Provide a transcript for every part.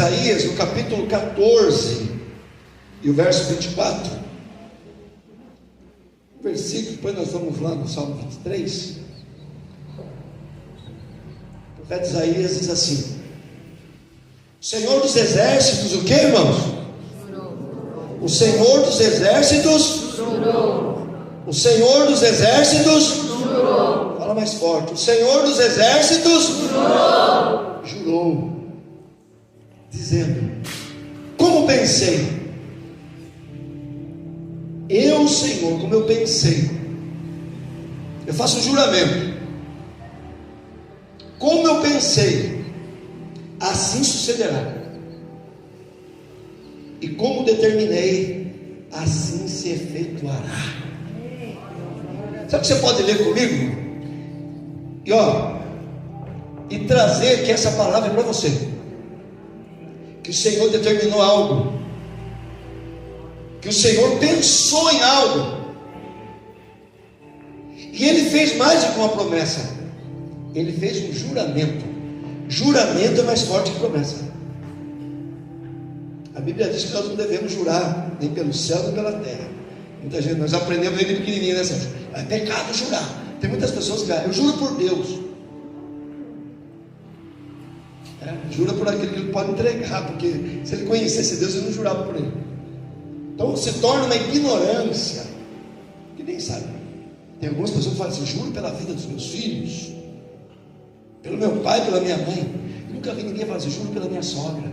Isaías, no capítulo 14, e o verso 24, o versículo, depois nós vamos lá no Salmo 23, o profeta Isaías diz assim: o Senhor dos exércitos, o que, irmãos? O Senhor dos exércitos jurou. O Senhor dos exércitos jurou. Fala mais forte. O Senhor dos exércitos jurou. Jurou, dizendo: como pensei, eu, Senhor, como eu pensei, eu faço um juramento, como eu pensei, assim sucederá, e como determinei, assim se efetuará. Sabe o que você pode ler comigo? E trazer que essa palavra é para você, que o Senhor determinou algo, que o Senhor pensou em algo, e Ele fez mais do que uma promessa, Ele fez um juramento. Juramento é mais forte que promessa. A Bíblia diz que nós não devemos jurar nem pelo céu nem pela terra. Muita gente, nós aprendemos desde pequenininho, né, Sérgio? É pecado jurar. Tem muitas pessoas que eu juro por Deus. Jura por aquilo que ele pode entregar, porque se ele conhecesse Deus, ele não jurava por ele. Então se torna uma ignorância, que nem sabe. Tem algumas pessoas que falam assim: juro pela vida dos meus filhos, pelo meu pai, pela minha mãe. Eu nunca vi ninguém falar assim: juro pela minha sogra.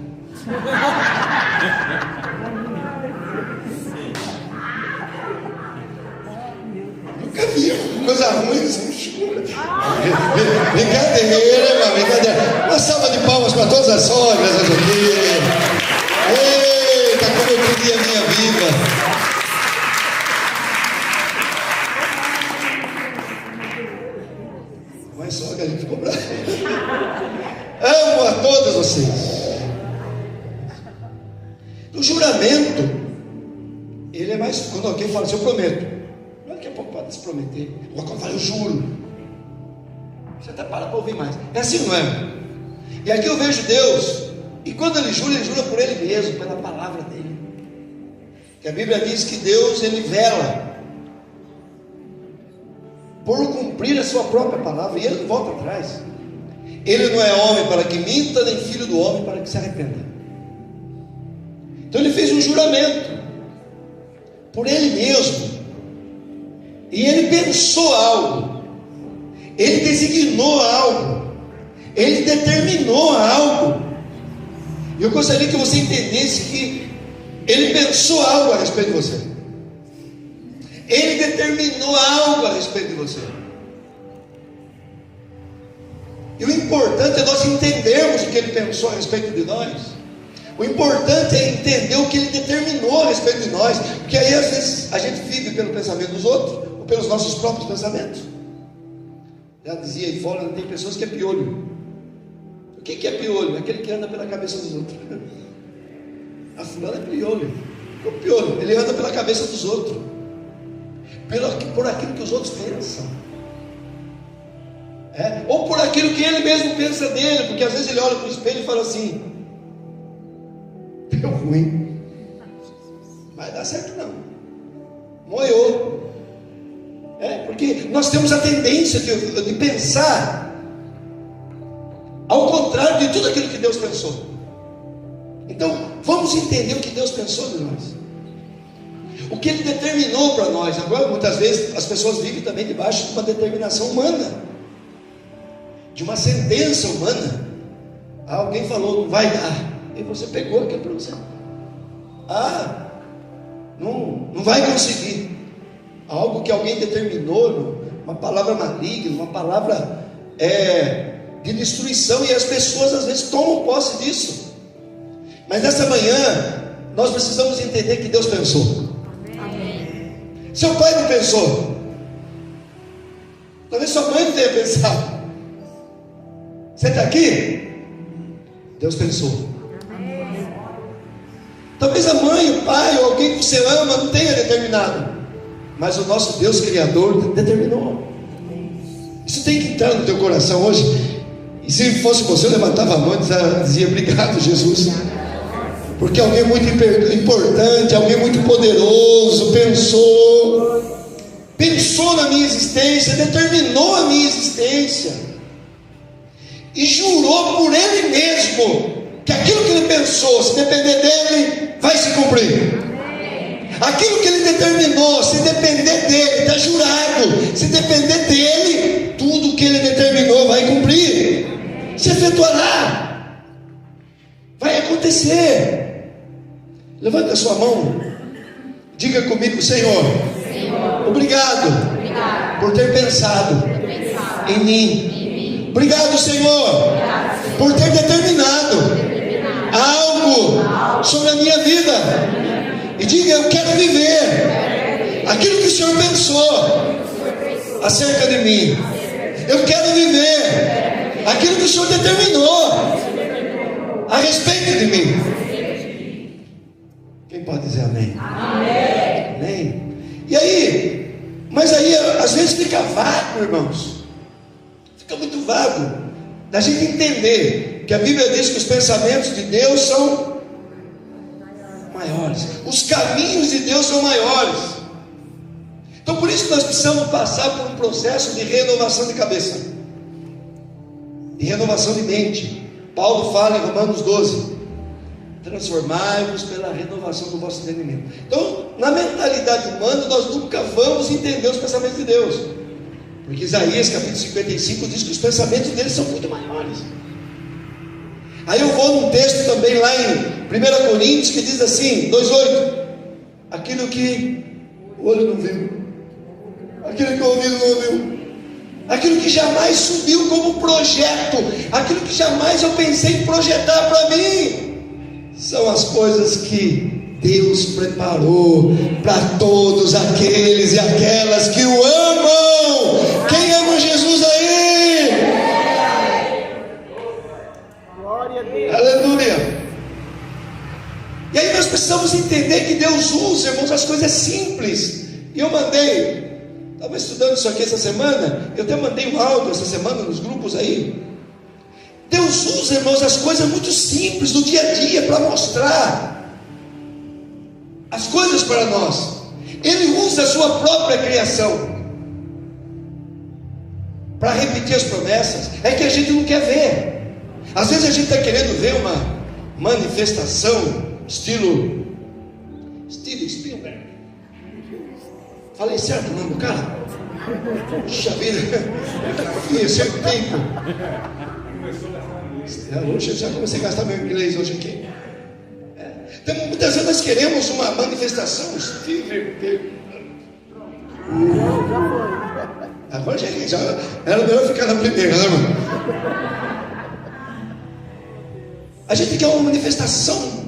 Nunca vi, coisa ruim, não jura. Brincadeira, irmão, brincadeira. Uma salva de palmas para todas as sogras hoje aqui. Eita, como eu queria a minha vida. Mas sogra, a gente ficou bravo. Amo a todos vocês. O juramento, ele é mais, quando alguém fala assim: eu prometo, daqui a pouco pode se prometer. Agora quando fala eu juro, você até para ouvir mais. É assim, não é? E aqui eu vejo Deus, e quando ele jura por ele mesmo, pela palavra dele. Que a Bíblia diz que Deus, ele vela por cumprir a sua própria palavra, e ele não volta atrás. Ele não é homem para que minta, nem filho do homem para que se arrependa. Então ele fez um juramento por ele mesmo, e ele pensou algo, ele designou algo, ele determinou algo. E eu gostaria que você entendesse que ele pensou algo a respeito de você, ele determinou algo a respeito de você. E o importante é nós entendermos o que ele pensou a respeito de nós. O importante é entender o que ele determinou a respeito de nós, porque aí às vezes a gente vive pelo pensamento dos outros, ou pelos nossos próprios pensamentos. Já dizia aí fora, tem pessoas que é piolho. O que é piolho? É aquele que anda pela cabeça dos outros. A fulana é piolho. O piolho, ele anda pela cabeça dos outros, por aquilo que os outros pensam, ou por aquilo que ele mesmo pensa dele, porque às vezes ele olha para o espelho e fala assim: deu ruim, vai dar certo não, moiou. Porque nós temos a tendência de pensar ao contrário de tudo aquilo que Deus pensou. Então vamos entender o que Deus pensou de nós, o que Ele determinou para nós. Agora muitas vezes as pessoas vivem também debaixo de uma determinação humana, de uma sentença humana. Alguém falou: não vai dar, e você pegou aquilo para você. Não vai conseguir. Algo que alguém determinou, uma palavra maligna, uma palavra de destruição, e as pessoas às vezes tomam posse disso. Mas nessa manhã nós precisamos entender que Deus pensou. Amém. Seu pai não pensou, talvez sua mãe não tenha pensado. Você está aqui? Deus pensou. Talvez a mãe, o pai, ou alguém que você ama não tenha determinado, mas o nosso Deus Criador determinou. Isso tem que entrar no teu coração hoje. E se fosse você, eu levantava a mão e dizia: obrigado, Jesus. Porque alguém muito importante, alguém muito poderoso pensou na minha existência, determinou a minha existência e jurou por Ele mesmo que aquilo que Ele pensou, se depender dEle, vai se cumprir. Aquilo que Ele determinou, se depender dEle, está jurado, se depender dEle, tudo que Ele determinou vai cumprir, se efetuará, vai acontecer. Levanta a sua mão, diga comigo: Senhor, obrigado por ter pensado em mim. Obrigado, Senhor, por ter determinado algo sobre a minha vida. E diga: eu quero viver aquilo que o Senhor pensou acerca de mim. Eu quero viver aquilo que o Senhor determinou a respeito de mim. Quem pode dizer amém? Amém. Amém. E aí, mas aí às vezes fica vago, irmãos. Fica muito vago da gente entender que a Bíblia diz que os pensamentos de Deus são maiores, os caminhos de Deus são maiores. Então por isso que nós precisamos passar por um processo de renovação de cabeça, de renovação de mente. Paulo fala em Romanos 12: transformai-vos pela renovação do vosso entendimento. Então, na mentalidade humana, nós nunca vamos entender os pensamentos de Deus, porque Isaías capítulo 55 diz que os pensamentos deles são muito maiores. Aí eu vou num texto também lá em 1 Coríntios que diz assim, 2,8: aquilo que o olho não viu, aquilo que o ouvido não ouviu, aquilo que jamais subiu como projeto, aquilo que jamais eu pensei em projetar para mim, são as coisas que Deus preparou para todos aqueles e aquelas que o amam. Quem ama Jesus aí? Glória a Deus. Aleluia. E aí nós precisamos entender que Deus usa, irmãos, as coisas simples. E eu estava estudando isso aqui essa semana, eu até mandei um áudio essa semana nos grupos aí. Deus usa, irmãos, as coisas muito simples do dia a dia para mostrar as coisas para nós. Ele usa a sua própria criação para repetir as promessas. É que a gente não quer ver. Às vezes a gente está querendo ver uma manifestação estilo Spielberg. Falei certo o nome do cara? Puxa vida, eu sempre tempo. Hoje eu já comecei a gastar meu inglês hoje aqui. Então, muitas vezes nós queremos uma manifestação Spielberg. Agora já era melhor ficar na primeira, né, mano? A gente quer uma manifestação.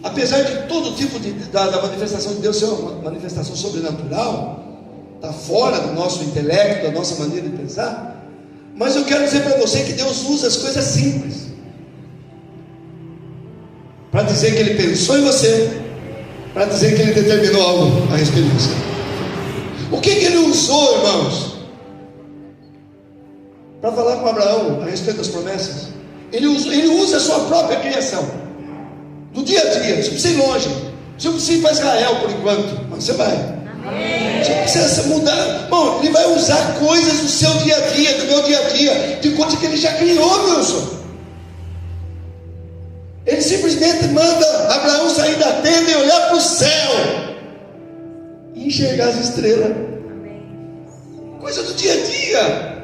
Apesar de todo tipo da manifestação de Deus ser uma manifestação sobrenatural, está fora do nosso intelecto, da nossa maneira de pensar, mas eu quero dizer para você que Deus usa as coisas simples para dizer que Ele pensou em você, para dizer que Ele determinou algo a respeito de você. O que Ele usou, irmãos, para falar com Abraão a respeito das promessas? Ele usa a sua própria criação. Do dia a dia, você precisa ir longe. Você não precisa ir para Israel por enquanto, mas você vai. Amém. Você precisa mudar. Bom, Ele vai usar coisas do seu dia a dia, do meu dia a dia, de coisas que Ele já criou, meu senhor. Ele simplesmente manda Abraão sair da tenda e olhar para o céu e enxergar as estrelas. Amém. Coisa do dia a dia.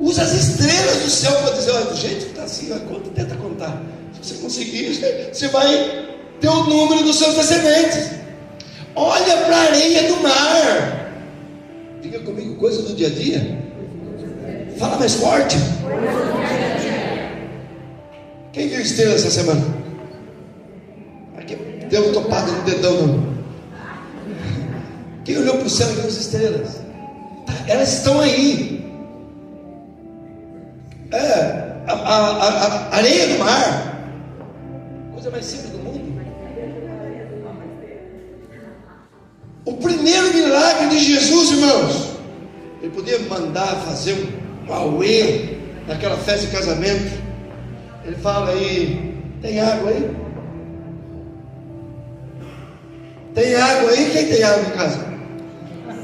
Usa as estrelas do céu para dizer: olha, do jeito que está assim, conta, tenta contar. Se você conseguir, você vai ter o número dos seus descendentes. Olha para a areia do mar. Diga comigo, coisa do dia a dia. Fala mais forte. Quem viu estrelas essa semana? Aqui deu uma topada no dedão, não. Quem olhou para o céu e viu as estrelas? Elas estão aí. A areia do mar. Coisa mais simples do mundo. O primeiro milagre de Jesus, irmãos, Ele podia mandar fazer um auê naquela festa de casamento. Ele fala aí: tem água aí? Tem água aí? Quem tem água em casa?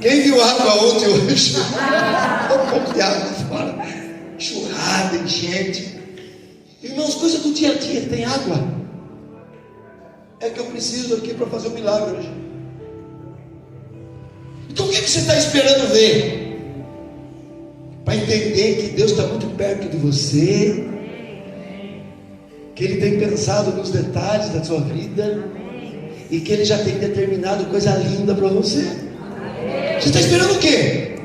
Quem viu água ontem hoje? Um pouco de água fora. Churrada, enchente. Irmãos, coisa do dia a dia. Tem água. É que eu preciso aqui para fazer um milagre hoje. Então o que você está esperando ver? Para entender que Deus está muito perto de você, que Ele tem pensado nos detalhes da sua vida e que Ele já tem determinado coisa linda para você. Você está esperando o quê?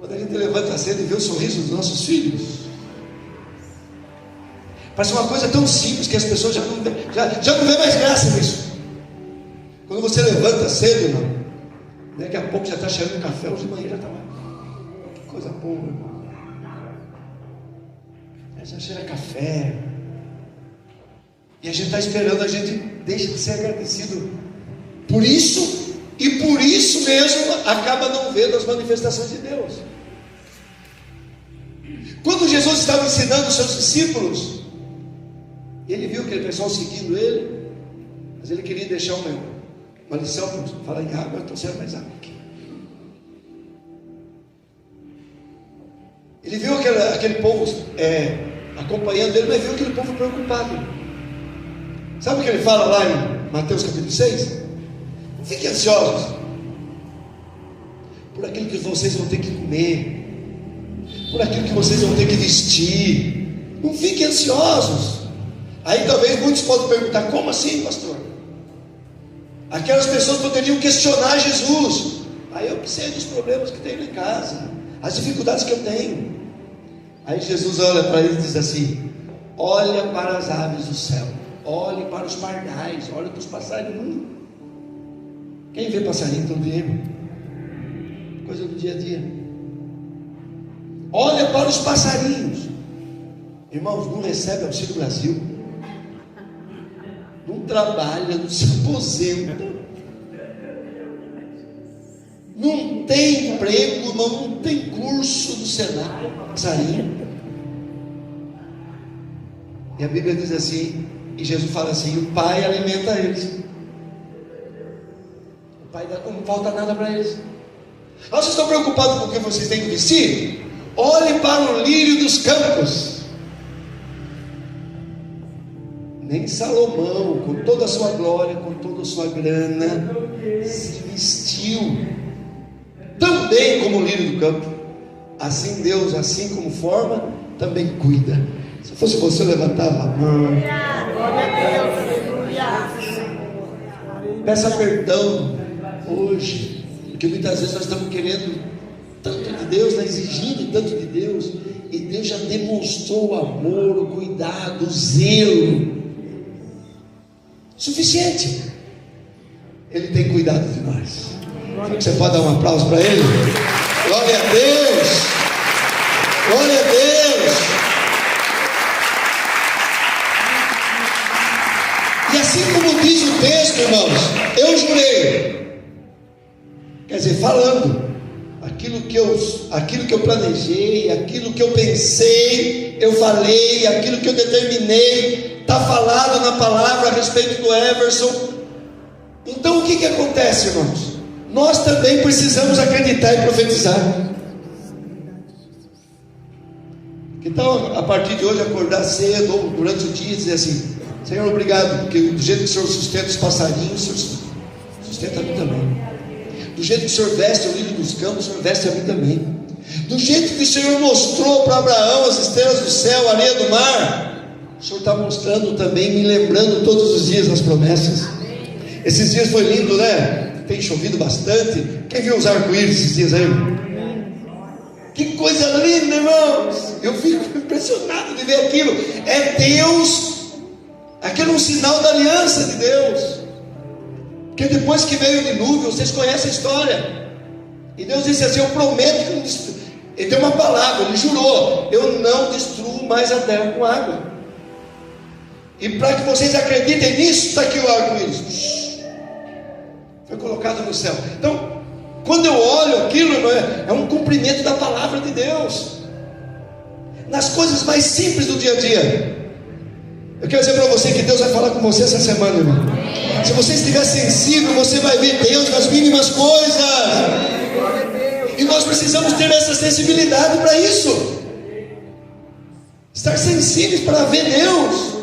Quando a gente levanta cedo e vê o sorriso dos nossos filhos, parece uma coisa tão simples que as pessoas já não vê mais graça nisso. Quando você levanta cedo, irmão, daqui a pouco já está cheirando café, hoje de manhã já está lá. Que coisa boa, irmão. Já cheira café. E a gente está esperando, a gente deixa de ser agradecido por isso, e por isso mesmo acaba não vendo as manifestações de Deus. Quando Jesus estava ensinando os seus discípulos, ele viu aquele pessoal seguindo ele, mas ele queria deixar uma lição para falar em água. Então serve mais água aqui. Ele viu aquele povo acompanhando ele, mas viu aquele povo preocupado. Sabe o que ele fala lá em Mateus capítulo 6? Não fiquem ansiosos por aquilo que vocês vão ter que comer, por aquilo que vocês vão ter que vestir. Não fiquem ansiosos. Aí talvez muitos possam perguntar: como assim, pastor? Aquelas pessoas poderiam questionar Jesus. Aí eu sei dos problemas que tenho em casa, as dificuldades que eu tenho. Aí Jesus olha para eles e diz assim: olha para as aves do céu, olhe para os pardais, olhe para os passarinhos. Quem vê passarinho todo dia? Coisa do dia a dia. Olha para os passarinhos. Irmãos, não recebe Auxílio Brasil, não trabalha, não se aposenta, não tem emprego, irmão, não tem curso do Senado, passarinho. E a Bíblia diz assim, e Jesus fala assim: o Pai alimenta eles. O Pai não falta nada para eles. Vocês estão preocupados com o que vocês têm que vestir? Olhe para o lírio dos campos. Nem Salomão, com toda a sua glória, com toda a sua grana, se vestiu tão bem como o lírio do campo. Assim Deus, assim como forma, também cuida. Se fosse você, eu levantava a mão. Peça perdão hoje, porque muitas vezes nós estamos querendo tanto de Deus, exigindo tanto de Deus, e Deus já demonstrou o amor, o cuidado, o zelo suficiente. Ele tem cuidado de nós. Você pode dar um aplauso para Ele? Glória a Deus! Glória a Deus! E assim como diz o texto, irmãos, eu jurei, quer dizer, falando aquilo que eu planejei, aquilo que eu pensei, eu falei, aquilo que eu determinei, está falado na palavra a respeito do Everson. Então o que acontece, irmãos? Nós também precisamos acreditar e profetizar. Então, a partir de hoje, acordar cedo ou durante o dia e dizer assim: Senhor, obrigado, porque do jeito que o Senhor sustenta os passarinhos, o Senhor sustenta a mim também. Do jeito que o Senhor veste o lírio dos campos, o Senhor veste a mim também. Do jeito que o Senhor mostrou para Abraão as estrelas do céu, a areia do mar, o Senhor está mostrando também, me lembrando todos os dias das promessas. Esses dias foi lindo, né? Tem chovido bastante. Quem viu os arco-íris esses dias aí? Que coisa linda, irmãos. Eu fico impressionado de ver aquilo. É Deus. Aquilo é um sinal da aliança de Deus. Porque depois que veio o dilúvio, vocês conhecem a história. E Deus disse assim: eu prometo que não destruo. Ele deu uma palavra, ele jurou: eu não destruo mais a terra com água. E para que vocês acreditem nisso, está aqui o arco-íris. Foi colocado no céu. Então, quando eu olho aquilo, é um cumprimento da palavra de Deus. Nas coisas mais simples do dia a dia. Eu quero dizer para você que Deus vai falar com você essa semana, irmão. Se você estiver sensível, você vai ver Deus nas mínimas coisas. E nós precisamos ter essa sensibilidade para isso. Estar sensíveis para ver Deus.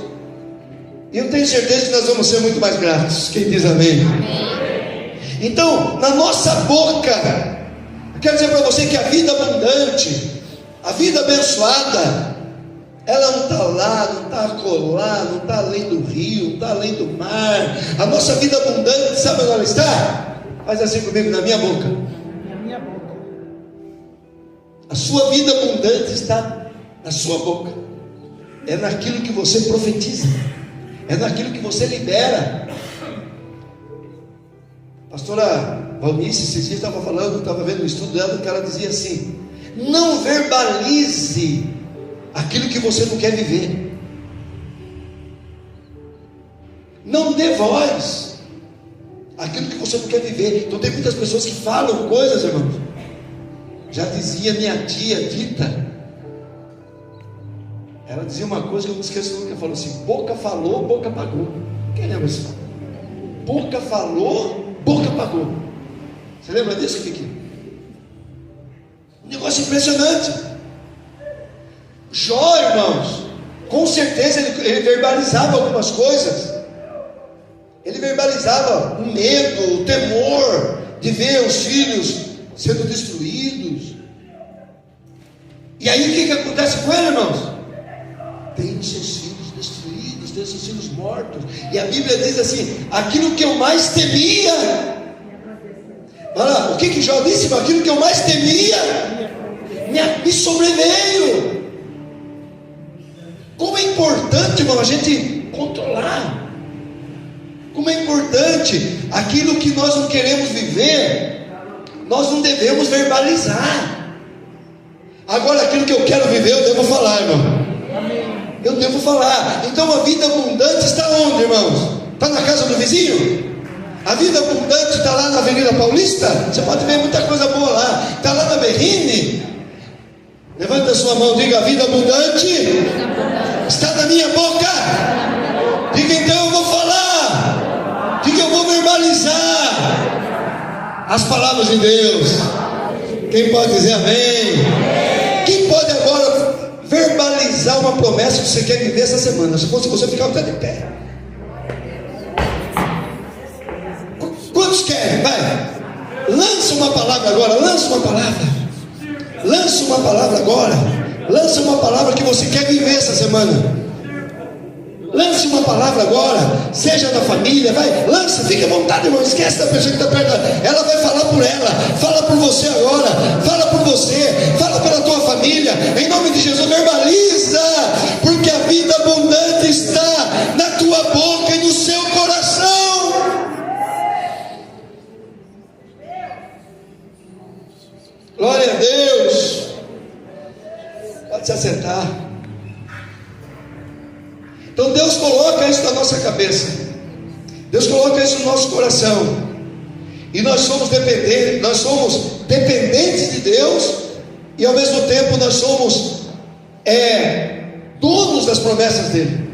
E eu tenho certeza que nós vamos ser muito mais gratos. Quem diz amém? Então, na nossa boca, eu quero dizer para você que a vida abundante, a vida abençoada, ela não está lá, não está acolá, não está além do rio, não está além do mar. A nossa vida abundante, sabe onde ela está? Faz assim comigo, na minha boca. Na minha boca. A sua vida abundante está na sua boca. É naquilo que você profetiza, é naquilo que você libera. A pastora Valnice, esses dias estava falando, estava vendo o estudo dela, que ela dizia assim: não verbalize aquilo que você não quer viver. Não dê voz àquilo que você não quer viver. Então tem muitas pessoas que falam coisas, irmãos. Já dizia minha tia Dita, ela dizia uma coisa que eu não esqueço nunca. Ela falou assim: boca falou, boca pagou. Quem lembra disso? Boca falou, boca pagou. Você lembra disso, Kiki? Um negócio impressionante. Jó, irmãos, com certeza ele verbalizava algumas coisas. Ele verbalizava o medo, o temor de ver os filhos sendo destruídos. E aí o que acontece com ele, irmãos? Tem os seus filhos destruídos, tem os seus filhos mortos. E a Bíblia diz assim: aquilo que eu mais temia. Olha lá, o que Jó disse? Aquilo que eu mais temia me sobreveio. Como é importante, irmão, a gente controlar. Como é importante aquilo que nós não queremos viver, nós não devemos verbalizar. Agora, aquilo que eu quero viver, eu devo falar, irmão. Eu devo falar. Então a vida abundante está onde, irmãos? Está na casa do vizinho? A vida abundante está lá na Avenida Paulista? Você pode ver muita coisa boa lá. Está lá na Berrine? Levanta a sua mão, diga: a vida abundante está na minha boca. Diga: então eu vou falar. Diga: eu vou verbalizar as palavras de Deus. Quem pode dizer amém? Quem pode agora verbalizar uma promessa que você quer viver essa semana? Se fosse você, ficava até de pé. Quantos querem? Vai, lança uma palavra agora. Lança uma palavra. Lança uma palavra agora. Lança uma palavra que você quer viver essa semana. Lance uma palavra agora, seja na família, vai, lança, fique à vontade, irmão, esquece da pessoa que está perto, ela vai falar por ela, fala por você agora, fala por você, fala pela tua família, em nome de Jesus, verbaliza, porque a vida abundante está na tua boca e no seu coração. Glória a Deus. Pode se assentar. Então Deus coloca isso na nossa cabeça, Deus coloca isso no nosso coração, e nós somos dependentes de Deus, e ao mesmo tempo nós somos donos das promessas dele,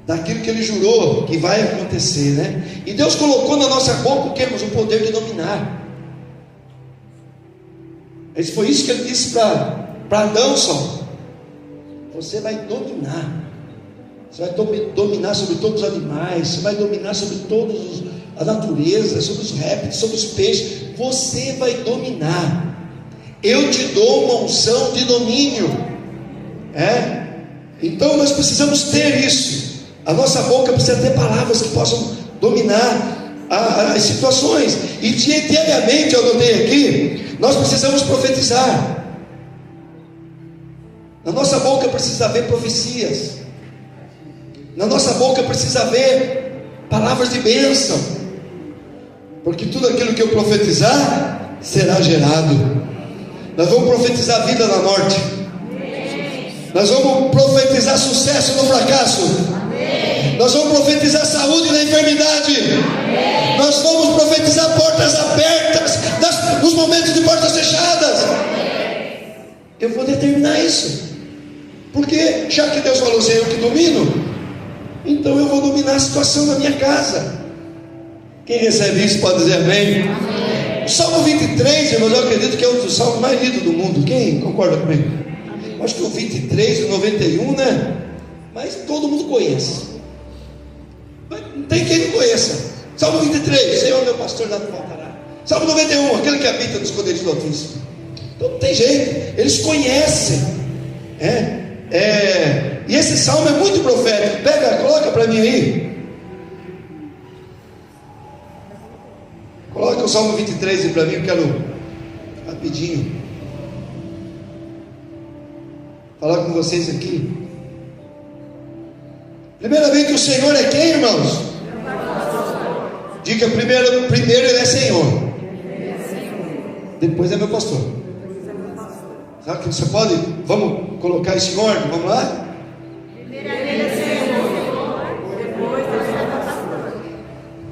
daquilo que ele jurou que vai acontecer, né? E Deus colocou na nossa boca o que? O poder de dominar. Foi isso que ele disse para Adão: só você vai dominar. Você vai dominar sobre todos os animais, você vai dominar sobre todos a natureza, sobre os répteis, sobre os peixes. Você vai dominar. Eu te dou uma unção de domínio. Então nós precisamos ter isso. A nossa boca precisa ter palavras que possam dominar as situações. E diariamente, eu anotei aqui, nós precisamos profetizar. Na nossa boca precisa haver profecias. Na nossa boca precisa haver palavras de bênção, porque tudo aquilo que eu profetizar será gerado. Nós vamos profetizar vida na morte. Nós vamos profetizar sucesso no fracasso. Nós vamos profetizar saúde na enfermidade. Nós vamos profetizar portas abertas nos momentos de portas fechadas. Eu vou determinar isso, porque já que Deus falou assim: eu que domino, então eu vou dominar a situação da minha casa. Quem recebe isso pode dizer amém? Amém. O Salmo 23, irmãos, eu acredito que é um dos salmos mais lidos do mundo. Quem concorda comigo? Amém. Acho que o 23, o 91, né? Mas todo mundo conhece. Mas não tem quem não conheça. Salmo 23, Senhor meu pastor, nada faltará. Salmo 91, aquele que habita nos esconderijo do Altíssimo. Então não tem jeito, eles conhecem. E esse salmo é muito profético. Pega, coloca para mim aí. Coloca o Salmo 23 aí para mim, eu quero rapidinho falar com vocês aqui. Primeiramente, o Senhor é quem, irmãos? Diga primeiro Ele é Senhor. Depois é meu pastor. Sabe que você pode? Vamos colocar isso em ordem, vamos lá?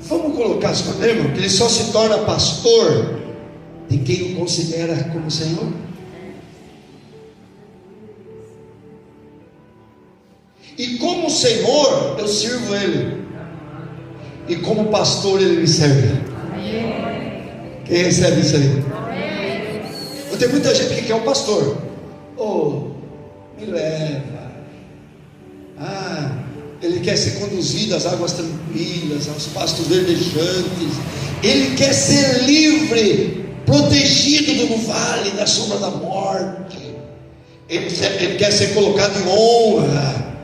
Vamos colocar isso, irmão, que ele só se torna pastor de quem o considera como Senhor. E como Senhor, eu sirvo Ele. E como pastor, Ele me serve. Quem recebe isso aí? Tem muita gente que quer um pastor. Me leva. Ele quer ser conduzido às águas tranquilas, aos pastos verdejantes. Ele quer ser livre, protegido no vale da sombra da morte. Ele quer ser colocado em honra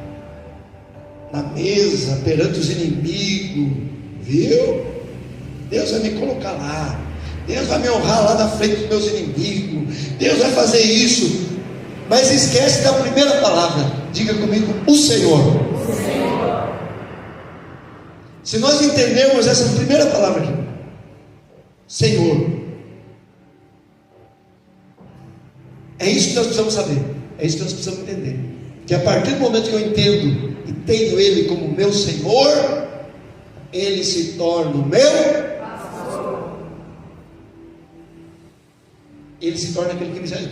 na mesa perante os inimigos. Viu? Deus vai me colocar lá. Deus vai me honrar lá na frente dos meus inimigos. Deus vai fazer isso. Mas esquece da primeira palavra. Diga comigo, o Senhor. O Senhor. Se nós entendermos essa primeira palavra aqui, Senhor, é isso que nós precisamos saber. É isso que nós precisamos entender. Que a partir do momento que eu entendo e tenho Ele como meu Senhor, Ele se torna o meu Ele se torna aquele que me serve.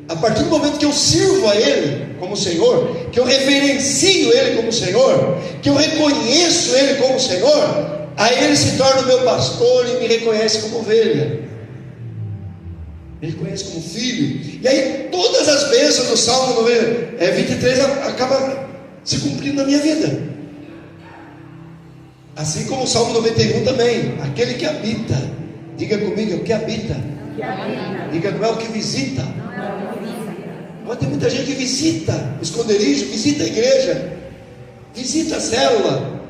A partir do momento que eu sirvo a Ele como Senhor, que eu reverencio Ele como Senhor, que eu reconheço Ele como Senhor, aí Ele se torna o meu pastor e me reconhece como ovelha, me reconhece como filho. E aí todas as bênçãos do Salmo 23 acabam se cumprindo na minha vida. Assim como o Salmo 91 também. Aquele que habita, diga comigo, é o que habita. Diga, não é o que visita. Mas tem muita gente que visita o esconderijo, visita a igreja, visita a célula,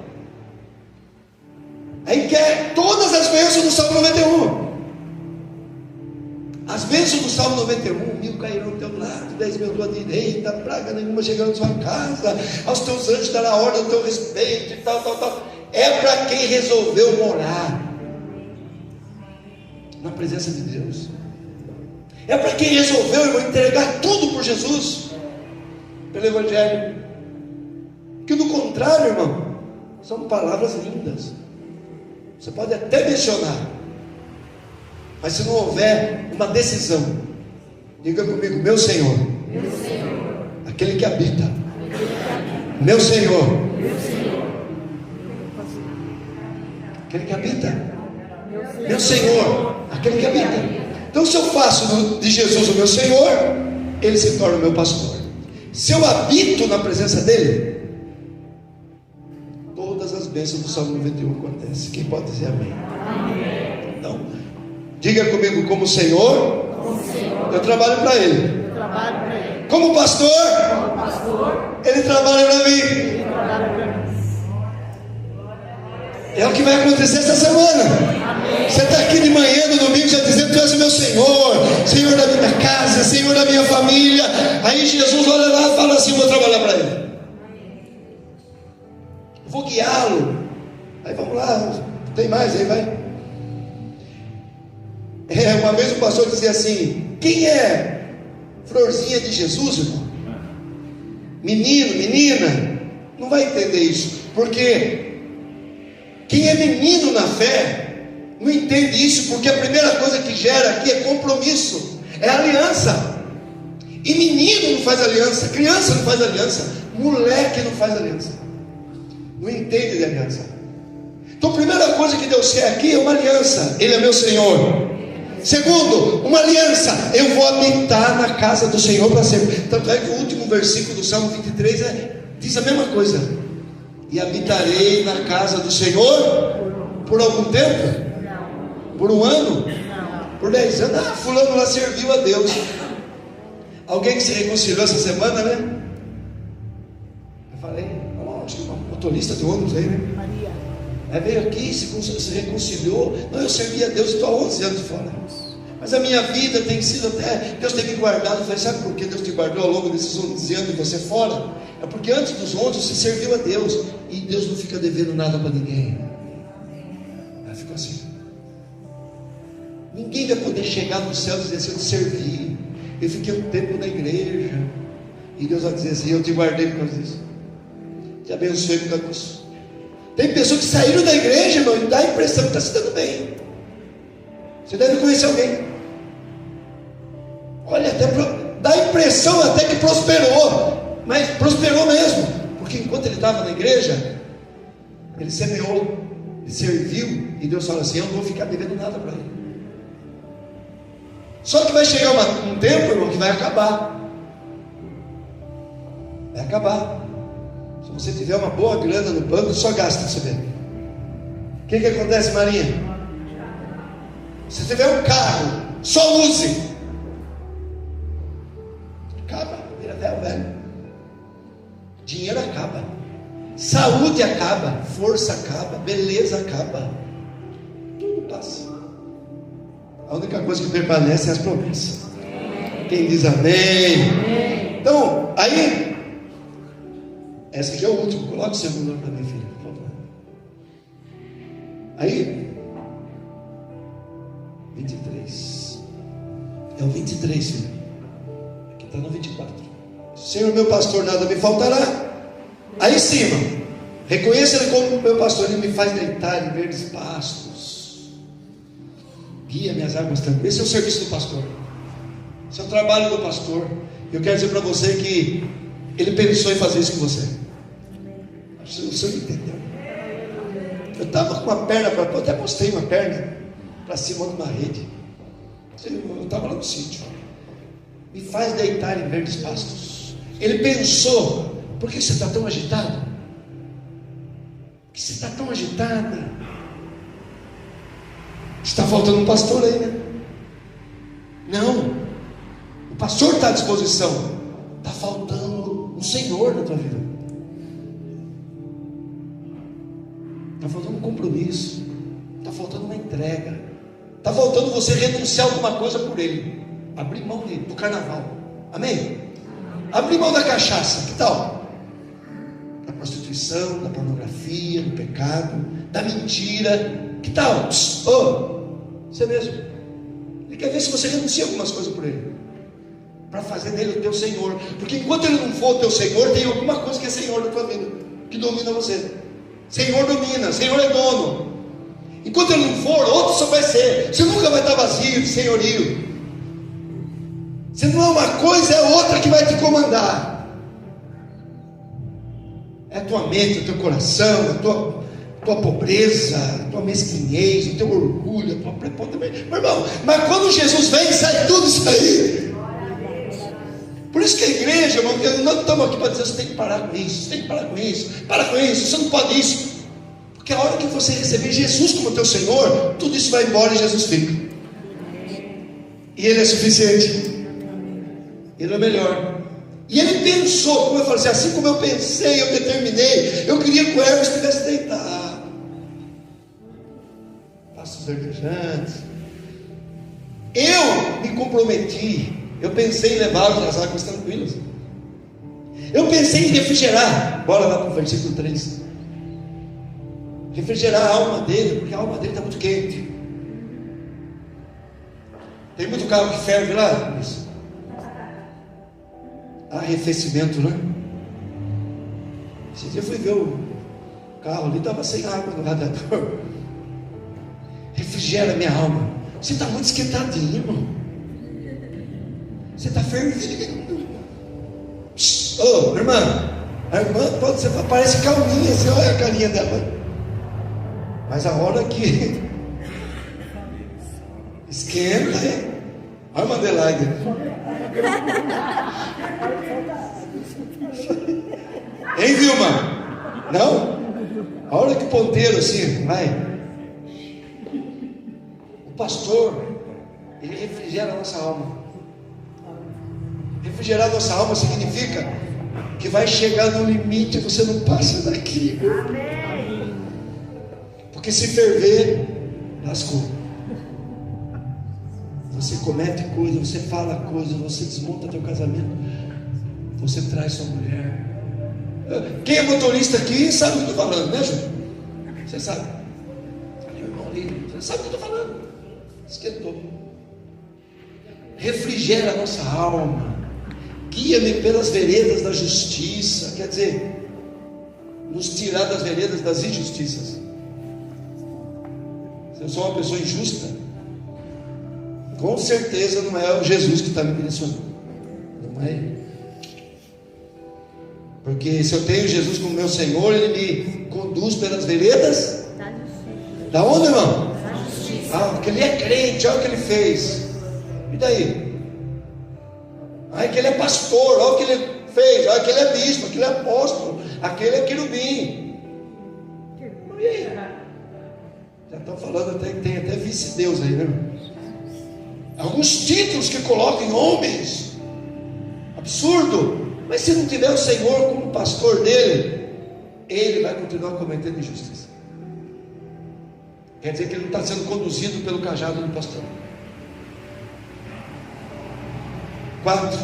aí quer todas as bênçãos do Salmo 91. As bênçãos do Salmo 91: 1000 cairão ao teu lado, 10.000 à tua direita, praga nenhuma chegará na sua casa, aos teus anjos dará ordem ao teu respeito, e tal. É para quem resolveu morar na presença de Deus. É para quem resolveu, irmão, entregar tudo por Jesus, pelo Evangelho. Que do contrário, irmão, são palavras lindas, você pode até mencionar, mas se não houver uma decisão, diga comigo, meu Senhor, aquele que habita, meu Senhor, aquele que habita, meu Senhor, aquele que habita. Então, se eu faço de Jesus o meu Senhor, Ele se torna o meu pastor. Se eu habito na presença dEle, todas as bênçãos do Salmo 91 acontecem. Quem pode dizer amém? Amém. Então, diga comigo, como Senhor, eu trabalho para Ele. Como pastor, Ele trabalha para mim. É o que vai acontecer essa semana. Você está aqui de manhã, no domingo, já dizendo: Tu és o meu Senhor, Senhor da minha casa, Senhor da minha família. Aí Jesus olha lá e fala assim: Vou trabalhar para Ele, vou guiá-lo. Aí vamos lá, tem mais aí, vai. Uma vez o pastor dizia assim: Quem é florzinha de Jesus, irmão? Menino, menina, não vai entender isso, porque quem é menino na fé não entende isso, porque a primeira coisa que gera aqui é compromisso, é aliança. E menino não faz aliança, criança não faz aliança, moleque não faz aliança. não entende de aliança. Então a primeira coisa que Deus quer aqui é uma aliança. Ele é meu Senhor. Segundo, uma aliança. Eu vou habitar na casa do Senhor para sempre. Tanto é que o último versículo do Salmo 23 diz a mesma coisa. E habitarei na casa do Senhor por algum tempo? Por um ano? Por 10 anos? Ah, fulano lá serviu a Deus. Alguém que se reconciliou essa semana, né? Eu falei, acho que uma motorista de ônibus aí, né? Veio aqui, se reconciliou. Não, eu servi a Deus, estou há 11 anos fora. Mas a minha vida tem sido até, Deus tem me guardado. Eu falei, sabe por que Deus te guardou ao longo desses 11 anos e você fora? É porque antes dos 11 você serviu a Deus. E Deus não fica devendo nada para ninguém. Ela ficou assim. Ninguém vai poder chegar no céu e dizer assim, eu te servi, eu fiquei um tempo na igreja. E Deus vai dizer assim, eu te guardei por causa disso, te abençoei por causa disso. Tem pessoas que saíram da igreja, irmão, e dá a impressão que está se dando bem. Você deve conhecer alguém. Olha, dá a impressão até que prosperou. Mas prosperou mesmo. Porque enquanto ele estava na igreja, ele semeou, ele serviu. E Deus fala assim, eu não vou ficar devendo nada para ele. Só que vai chegar um tempo, irmão, que vai acabar. Vai acabar. Se você tiver uma boa grana no banco, só gasta, você vê. O que acontece, Marinha? Se tiver um carro, só use. Acaba, vira velho. Dinheiro acaba. Saúde acaba. Força acaba. Beleza acaba. Tudo passa. A única coisa que permanece é as promessas. Quem diz amém? Então, aí, esse aqui é o último. Coloque o segundo para mim, filho, por favor. Aí, 23. É o 23, filho. Aqui está no 24. Senhor meu pastor, nada me faltará. Aí em cima, reconheça Ele como meu pastor. Ele me faz deitar em verdes pastos, guia minhas águas tranquilas. Esse é o serviço do pastor. Esse é o trabalho do pastor. Eu quero dizer para você que Ele pensou em fazer isso com você. Você não entendeu. Eu estava com uma perna eu até mostrei uma perna para cima de uma rede. Eu estava lá no sítio. Me faz deitar em verdes pastos. Ele pensou, por que você está tão agitado? Por que você está tão agitada? Está faltando um pastor aí, né? Não, o pastor está à disposição. Está faltando um Senhor na tua vida. Está faltando um compromisso. Está faltando uma entrega. Está faltando você renunciar a alguma coisa por Ele. Abrir mão do carnaval. Amém? Abrir mão da cachaça. Que tal? Da prostituição, da pornografia, do pecado, da mentira. Que tal? Você mesmo. Ele quer ver se você renuncia a algumas coisas por Ele, para fazer dele o teu Senhor. Porque enquanto Ele não for o teu Senhor, tem alguma coisa que é Senhor da tua vida, que domina você. Senhor domina, Senhor é dono. Enquanto Ele não for, outro só vai ser. Você nunca vai estar vazio de senhorio. Se não é uma coisa, é outra que vai te comandar. É a tua mente, o teu coração, a tua pobreza, a tua mesquinhez, o teu orgulho, a tua prepotência. Meu irmão, mas quando Jesus vem, sai tudo isso aí. Por isso que a igreja, irmão, nós não estamos aqui para dizer, você tem que parar com isso, você tem que parar com isso, para com isso, você não pode isso. Porque a hora que você receber Jesus como teu Senhor, tudo isso vai embora e Jesus fica. E Ele é suficiente. Ele é o melhor. E Ele pensou, como eu falei assim como eu pensei, eu determinei, eu queria que o Hermes estivesse deitado. Passos verdejantes. Eu me comprometi. Eu pensei em levá-los às águas tranquilas. Eu pensei em refrigerar. Bora lá para o versículo 3. Refrigerar a alma dele, porque a alma dele está muito quente. Tem muito carro que ferve lá. Isso. Arrefecimento, né? Esse dia eu fui ver o carro ali, estava sem água no radiador. Refrigera minha alma. Você está muito esquentadinho, irmão. Você está fervendo. Irmã, A irmã pode ser, parece calminha, assim, olha a carinha dela. Mas a hora que esquenta, hein? Olha a irmã Adelaide. Hein, Vilma? Não? A hora que o ponteiro assim, vai. O pastor, ele refrigera a nossa alma. Refrigerar a nossa alma significa que vai chegar no limite e você não passa daqui. Porque se ferver, lascou. Você comete coisa, você fala coisa, você desmonta teu casamento, você traz sua mulher. Quem é motorista aqui sabe o que eu estou falando, né, Júlio? Você sabe? Meu irmão ali, você sabe o que eu estou falando? Esquentou. Refrigera a nossa alma. Guia-me pelas veredas da justiça. Quer dizer, nos tirar das veredas das injustiças. Se eu sou uma pessoa injusta, com certeza não é o Jesus que está me direcionando. Não é Ele. Porque se eu tenho Jesus como meu Senhor, Ele me conduz pelas veredas da justiça. Da onde, irmão? Da justiça. Ah, porque Ele é crente, olha o que Ele fez. E daí? Ah, que Ele é pastor, olha o que Ele fez. Olha que Ele é bispo, aquele é apóstolo, aquele é querubim. E aí? Já estão falando até que tem até vice-deus aí, né? Alguns títulos que colocam em homens. Absurdo. Mas se não tiver o Senhor como pastor dele, ele vai continuar cometendo injustiça. Quer dizer que ele não está sendo conduzido pelo cajado do pastor. 4.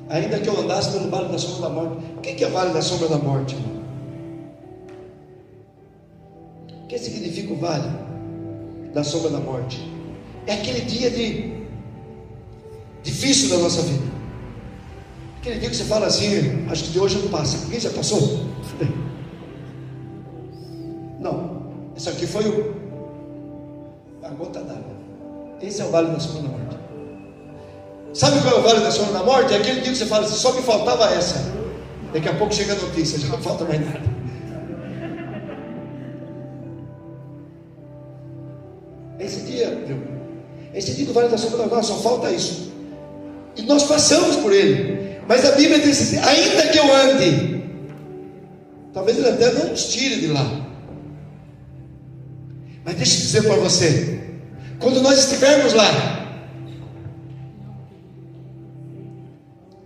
Ainda que eu andasse pelo vale da sombra da morte. O que é vale da sombra da morte, irmão? O que significa o vale da sombra da morte? É aquele dia difícil da nossa vida. Aquele dia que você fala assim, acho que de hoje não passa. Quem já passou? Não. Isso aqui foi a gota d'água. Esse é o vale da sombra da morte. Sabe qual é o vale da sombra da morte? É aquele dia que você fala assim, só me faltava essa. Daqui a pouco chega a notícia, já não falta mais nada. Esse dia, viu? Esse dia do vale da sombra da morte, só falta isso. E nós passamos por ele. Mas a Bíblia diz assim, ainda que eu ande, talvez ele até não nos tire de lá. Mas deixa eu dizer para você, quando nós estivermos lá,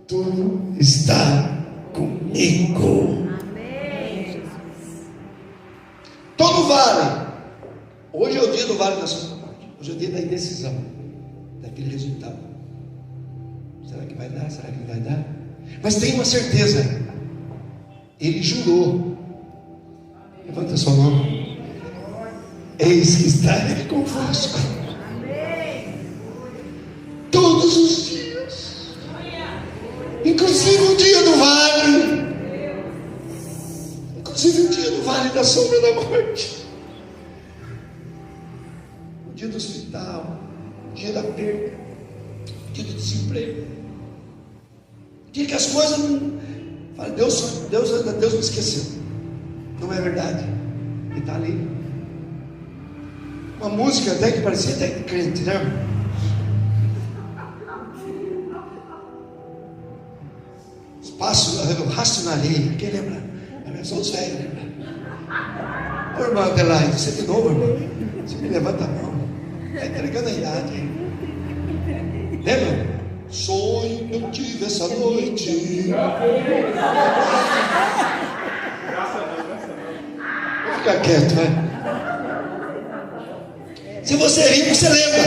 tu está comigo. Amém. Todo vale. Hoje é o dia do vale da sombra da morte. Hoje é o dia da indecisão, daquele resultado. Será que vai dar? Será que não vai dar? Mas tem uma certeza. Ele jurou. Levanta sua mão. Eis que estarei convosco. Todos os dias. Inclusive o dia do vale. Inclusive o dia do vale da sombra da morte. O dia do hospital. O dia da perda. O dia do desemprego. O dia que as coisas não... Fala, Deus me esqueceu. Não é verdade. Ele está ali. Uma música até que parecia até crente, né? Espaço, rastro na areia. Quem lembra? São os velhos, lembra? Ô irmã Adelaide, você de novo, irmão? Você me levanta a mão. Está entregando a idade, hein? Lembra? Sonho que eu tive essa noite. Vou ficar quieto, vai. Se você rir, você lembra.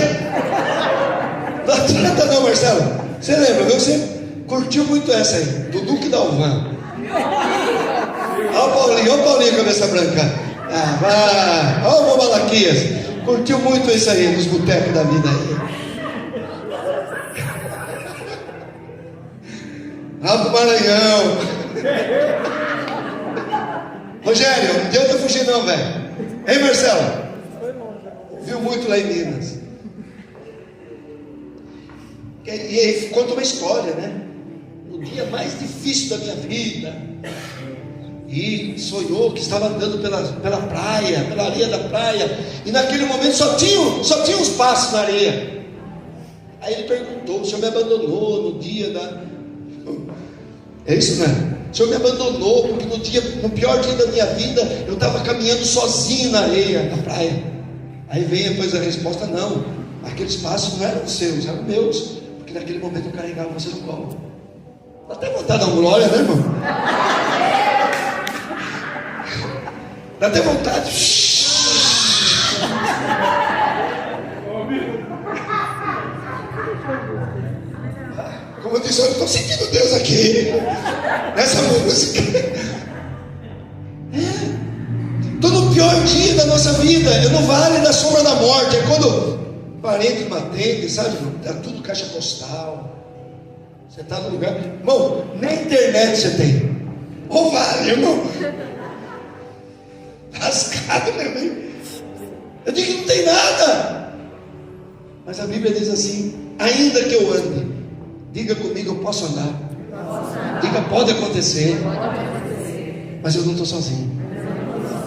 Não adianta não, Marcelo. Você lembra, viu? Você curtiu muito essa aí, do Duque da Alvan. Olha o Paulinho, cabeça branca. Ah, vai. Olha o Malaquias. Curtiu muito isso aí, nos botecos da vida aí. Rafa Maranhão. Rogério, não adianta fugir não, velho. Hein, Marcelo? Viu muito lá em Minas. E aí conta uma história, né? No no dia mais difícil da minha vida, e sonhou que estava andando pela praia, pela areia da praia, e naquele momento só tinha uns passos na areia. Aí ele perguntou: o Senhor me abandonou no dia da... É isso, né? O Senhor me abandonou porque no pior dia da minha vida eu estava caminhando sozinho na areia da praia. Aí vem depois a resposta: não, aqueles passos não eram seus, eram meus, porque naquele momento eu carregava você no colo. Dá até vontade de dar uma glória, né, irmão? Dá até vontade. Como eu disse, eu estou sentindo Deus aqui nessa música. Estou no pior dia da nossa vida, no vale da sombra da morte. É quando parente batente, sabe? Está tudo caixa postal. Você está no lugar, irmão, nem internet você tem. Ô vale, irmão. Rascado mesmo, hein? Eu digo que não tem nada. Mas a Bíblia diz assim: ainda que eu ande, diga comigo, eu posso andar. Diga, pode acontecer. Mas eu não estou sozinho.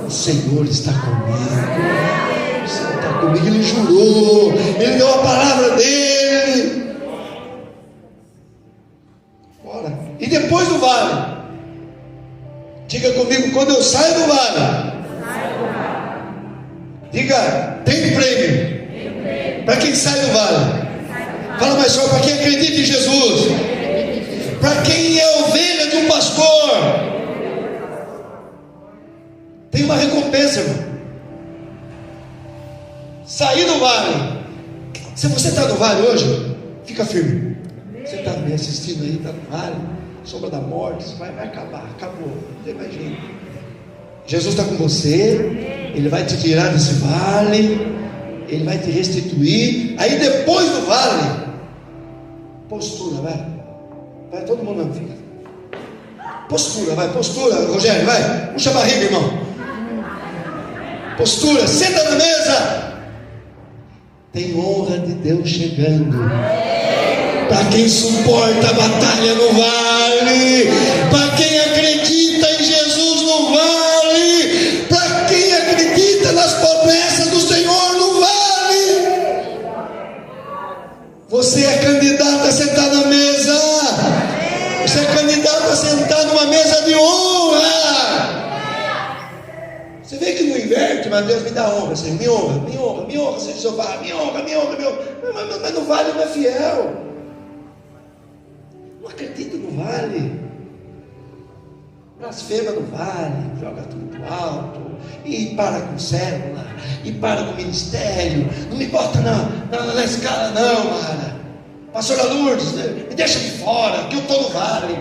O Senhor está comigo. O Senhor está comigo. Ele jurou. Ele deu a palavra dele. Bora. E depois do vale, diga comigo, quando eu saio do vale, diga, tem prêmio. Para quem sai do vale. Fala mais só, para quem acredita em Jesus, para quem é ovelha de um pastor, tem uma recompensa, irmão. Sair do vale. Se você está no vale hoje, fica firme. Você está me assistindo aí, está no vale, sombra da morte, vai acabar, acabou, não tem mais jeito. Jesus está com você, Ele vai te tirar desse vale, Ele vai te restituir. Aí depois do vale, postura, vai todo mundo não fica. Postura, Rogério, vai, puxa a barriga, irmão. Postura, senta na mesa. Tem honra de Deus chegando. Para quem suporta a batalha no vale, para quem acredita em Jesus no vale, para quem acredita nas promessas do Senhor no vale. Você é candidato a sentar na mesa. Você é candidato a sentar numa mesa de honra. Você vê que não inverte, mas Deus me dá honra, Senhor, me honra, Senhor Jeová, me honra. Mas no vale não é fiel. Não acredita no vale. Blasfema no vale, joga tudo pro alto, e para com célula, e para com ministério. Não me bota na escala não, Mara. Pastora Lourdes, né? Me deixa de fora, que eu estou no vale.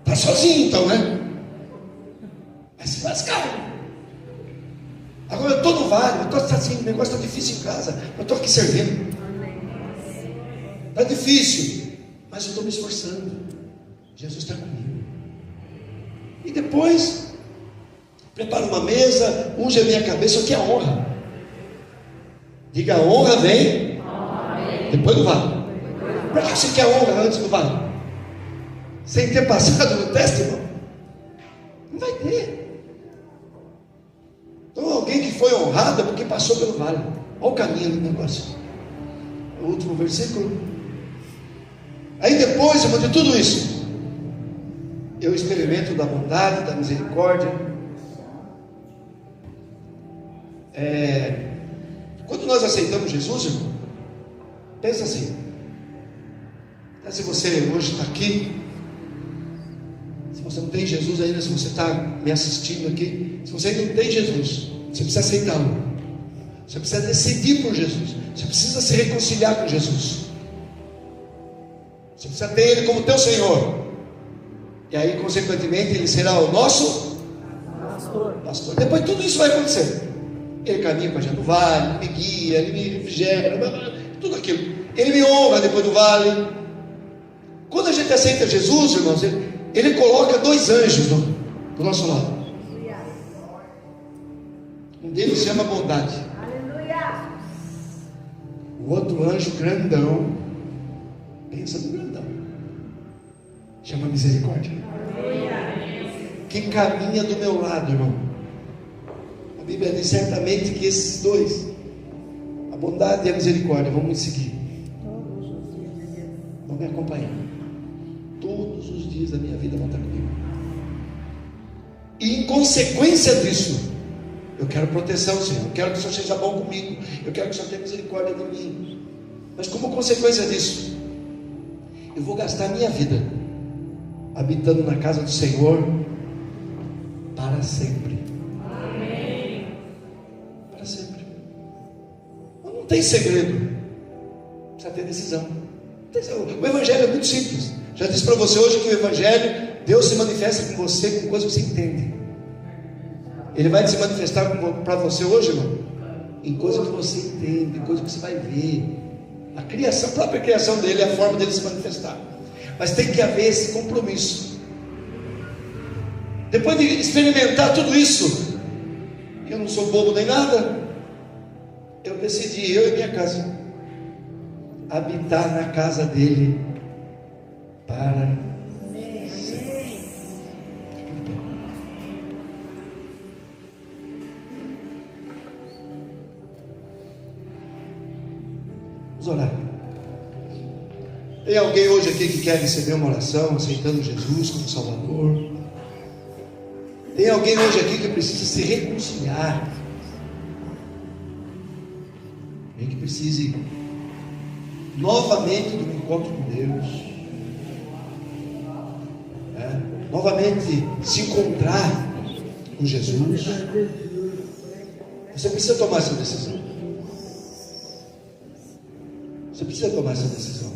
Está sozinho então, né? Vai se lascar. Agora eu estou no vale, eu estou assim, o negócio está difícil em casa, eu estou aqui servindo. Está difícil, mas eu estou me esforçando. Jesus está comigo. E depois, prepara uma mesa, unge a minha cabeça, o que é honra? Diga, a honra vem depois do vale. Para que você quer honra antes do vale? Sem ter passado no teste, irmão? Não vai ter. Então alguém que foi honrado é porque passou pelo vale. Olha o caminho do negócio. O último versículo. Aí depois, irmão, de tudo isso, eu experimento da bondade, da misericórdia. Quando nós aceitamos Jesus, irmão, pensa assim. Se você hoje está aqui, se você não tem Jesus ainda, se você está me assistindo aqui, se você ainda não tem Jesus, você precisa aceitá-lo. Você precisa decidir por Jesus. Você precisa se reconciliar com Jesus. Você precisa ter Ele como teu Senhor. E aí, consequentemente, Ele será o nosso pastor. Depois tudo isso vai acontecer. Ele caminha com a gente no vale, Ele me guia, Ele me refrigera, tudo aquilo. Ele me honra depois do vale. Quando a gente aceita Jesus, irmãos, Ele coloca 2 anjos do nosso lado. Um deles se chama bondade. O outro anjo grandão. Pensa no grandão. chama misericórdia. Quem caminha do meu lado, irmão, a Bíblia diz certamente que esses dois, a bondade e a misericórdia, vão me seguir, vão me acompanhar todos os dias da minha vida, vão estar comigo. E em consequência disso, eu quero proteção, Senhor, eu quero que o Senhor seja bom comigo, eu quero que o Senhor tenha misericórdia de mim. Mas como consequência disso, eu vou gastar a minha vida habitando na casa do Senhor para sempre. Amém. Para sempre. Mas não tem segredo, precisa ter decisão. O Evangelho é muito simples. Já disse para você hoje que o Evangelho, Deus se manifesta com você com coisas que você entende. Ele vai se manifestar para você hoje, irmão, em coisas que você entende, em coisas que você vai ver. A criação, a própria criação dele é a forma dele se manifestar. Mas tem que haver esse compromisso. Depois de experimentar tudo isso, eu não sou bobo nem nada, eu decidi, eu e minha casa, habitar na casa dele para sempre. Vamos orar. Tem alguém hoje aqui que quer receber uma oração, aceitando Jesus como Salvador? Tem alguém hoje aqui que precisa se reconciliar? Alguém que precise novamente do encontro com Deus, novamente se encontrar com Jesus? Você precisa tomar essa decisão. Você precisa tomar essa decisão.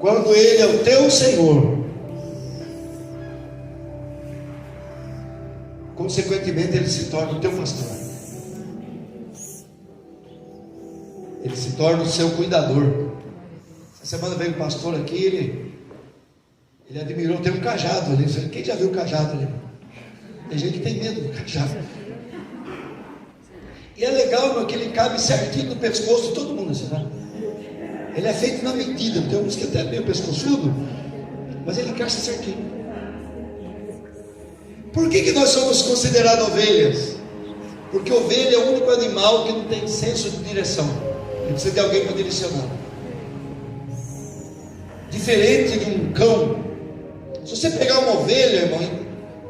Quando Ele é o teu Senhor, consequentemente Ele se torna o teu pastor. Ele se torna o seu cuidador. Essa semana veio um pastor aqui, ele admirou, tem um cajado ali. Quem já viu o cajado ali? Tem gente que tem medo do cajado. E é legal, porque ele cabe certinho no pescoço de todo mundo, sabe? Ele é feito na medida. Tem uns que até é meio pescoçudo, mas ele encaixa certinho. Por que nós somos considerados ovelhas? Porque ovelha é o único animal que não tem senso de direção. Ele precisa de alguém para direcionar. Diferente de um cão. Se você pegar uma ovelha, irmão,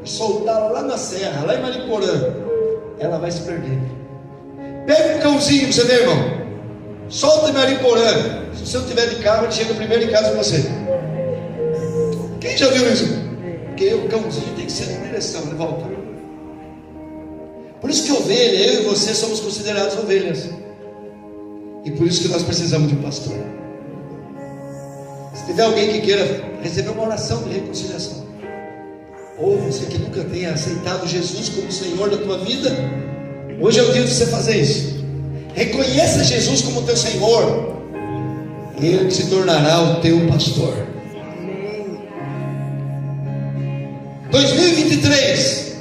e soltá-la lá na serra, lá em Mariporã, ela vai se perder. Pega um cãozinho, você vê, irmão, solta em Mariporã. Se você não tiver de carro, ele chega primeiro em casa com você. Quem já viu isso? Porque o cãozinho tem que ser na direção, ele volta. Por isso que ovelha, eu e você somos considerados ovelhas. E por isso que nós precisamos de um pastor. Se tiver alguém que queira receber uma oração de reconciliação, ou você que nunca tenha aceitado Jesus como Senhor da tua vida, hoje é o dia de você fazer isso. Reconheça Jesus como teu Senhor, e Ele se tornará o teu pastor. 2023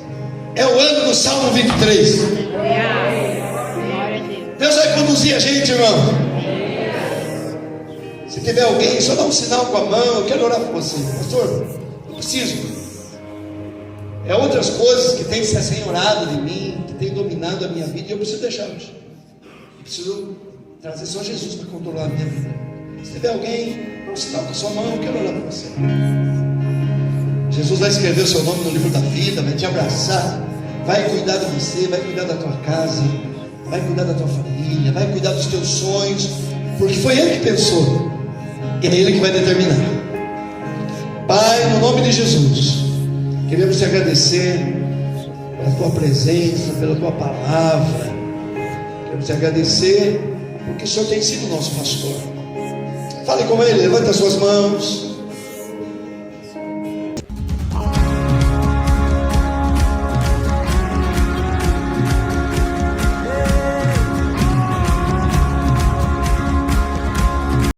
é o ano do Salmo 23. Deus vai conduzir a gente, irmão. Se tiver alguém, só dá um sinal com a mão. Eu quero orar por você, pastor. Eu preciso. É outras coisas que têm se assenhorado de mim, que têm dominado a minha vida, e eu preciso deixá-los. Eu preciso trazer só Jesus para controlar a minha vida. Se tiver alguém, dá um sinal com a sua mão. Eu quero orar por você. Jesus vai escrever o seu nome no livro da vida, vai te abraçar, vai cuidar de você, vai cuidar da tua casa, vai cuidar da tua família, vai cuidar dos teus sonhos, porque foi Ele que pensou, e é Ele que vai determinar. Pai, no nome de Jesus, queremos te agradecer pela tua presença, pela tua palavra. Queremos te agradecer porque o Senhor tem sido nosso pastor. Fale com Ele, levante as suas mãos.